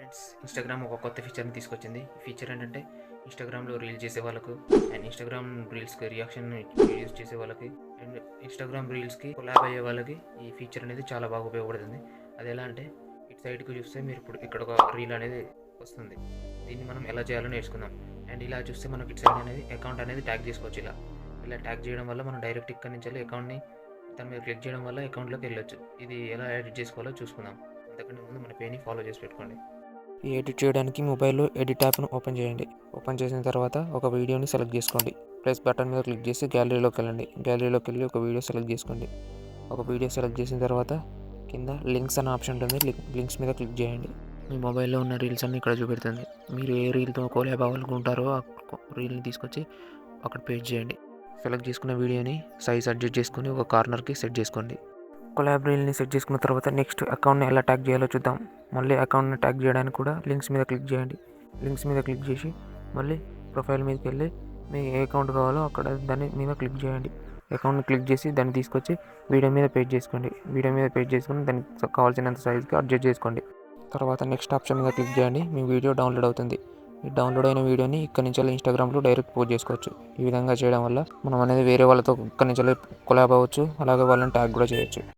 Friends, Instagram ఒక కొత్త ఫీచర్ని తీసుకొచ్చింది. ఈ ఫీచర్ ఏంటంటే ఇన్స్టాగ్రామ్లో రీల్ చేసే వాళ్ళకు అండ్ ఇన్స్టాగ్రామ్ రీల్స్కి రియాక్షన్ వీడియోస్ చేసే వాళ్ళకి అండ్ ఇన్స్టాగ్రామ్ రీల్స్కి కొలాబ్ అయ్యే వాళ్ళకి ఈ ఫీచర్ అనేది చాలా బాగా ఉపయోగపడుతుంది. అది ఎలా అంటే ఇటు సైడ్కి చూస్తే మీరు ఇప్పుడు ఇక్కడ ఒక రీల్ అనేది వస్తుంది. దీన్ని మనం ఎలా చేయాలో నేర్చుకుందాం. అండ్ ఇలా చూస్తే మనకి ఇటు సైడ్ అనేది అకౌంట్ అనేది ట్యాగ్ చేసుకోవచ్చు. ఇలా ట్యాగ్ చేయడం వల్ల మనం డైరెక్ట్ ఇక్కడ నుంచి వెళ్ళి అకౌంట్ని దాని మీద క్లిక్ చేయడం వల్ల అకౌంట్లోకి వెళ్ళొచ్చు. ఇది ఎలా ఎడిట్ చేసుకోవాలో చూసుకుందాం. అంతకంటే ముందు మన పేని ఫాలో చేసి పెట్టుకోండి. ఈ ఎడిట్ చేయడానికి మొబైల్లో ఎడిట్ యాప్ను ఓపెన్ చేయండి. ఓపెన్ చేసిన తర్వాత ఒక వీడియోని సెలెక్ట్ చేసుకోండి. ప్లస్ బటన్ మీద క్లిక్ చేసి గ్యాలరీలోకి వెళ్ళండి. గ్యాలరీలోకి వెళ్ళి ఒక వీడియో సెలెక్ట్ చేసుకోండి. ఒక వీడియో సెలెక్ట్ చేసిన తర్వాత కింద లింక్స్ అనే ఆప్షన్ ఉంటుంది. లింక్స్ మీద క్లిక్ చేయండి. మీ మొబైల్లో ఉన్న రీల్స్ అన్ని ఇక్కడ చూపెడుతుంది. మీరు ఏ రీల్తో కొలాబ్ అవ్వాలనుకుంటారో ఆ రీల్ని తీసుకొచ్చి అక్కడ పేస్ట్ చేయండి. సెలెక్ట్ చేసుకున్న వీడియోని సైజ్ అడ్జస్ట్ చేసుకొని ఒక కార్నర్కి సెట్ చేసుకోండి. కొలాబ్ రీల్ని సెట్ చేసుకున్న తర్వాత నెక్స్ట్ అకౌంట్ని ఎలా ట్యాగ్ చేయాలో చూద్దాం. మళ్ళీ అకౌంట్ని ట్యాగ్ చేయడానికి కూడా లింక్స్ మీద క్లిక్ చేయండి. లింక్స్ మీద క్లిక్ చేసి మళ్ళీ ప్రొఫైల్ మీదకి వెళ్ళి మీకు ఏ అకౌంట్ కావాలో అక్కడ దాని మీద క్లిక్ చేయండి. అకౌంట్ని క్లిక్ చేసి దాన్ని తీసుకొచ్చి వీడియో మీద పేస్ట్ చేసుకోండి. వీడియో మీద పేస్ట్ చేసుకుని దానికి కావాల్సినంత సైజ్కి అడ్జస్ట్ చేసుకోండి. తర్వాత నెక్స్ట్ ఆప్షన్ మీద క్లిక్ చేయండి. మీ వీడియో డౌన్లోడ్ అవుతుంది. ఈ డౌన్లోడ్ అయిన వీడియోని ఇక్కడ నుంచి ఇన్స్టాగ్రామ్లో డైరెక్ట్ పోస్ట్ చేసుకోవచ్చు. ఈ విధంగా చేయడం వల్ల మనం అనేది వేరే వాళ్ళతో ఇక్కడ నుంచి కొలాబ్ అవ్వచ్చు. అలాగే వాళ్ళని ట్యాగ్ కూడా చేయొచ్చు.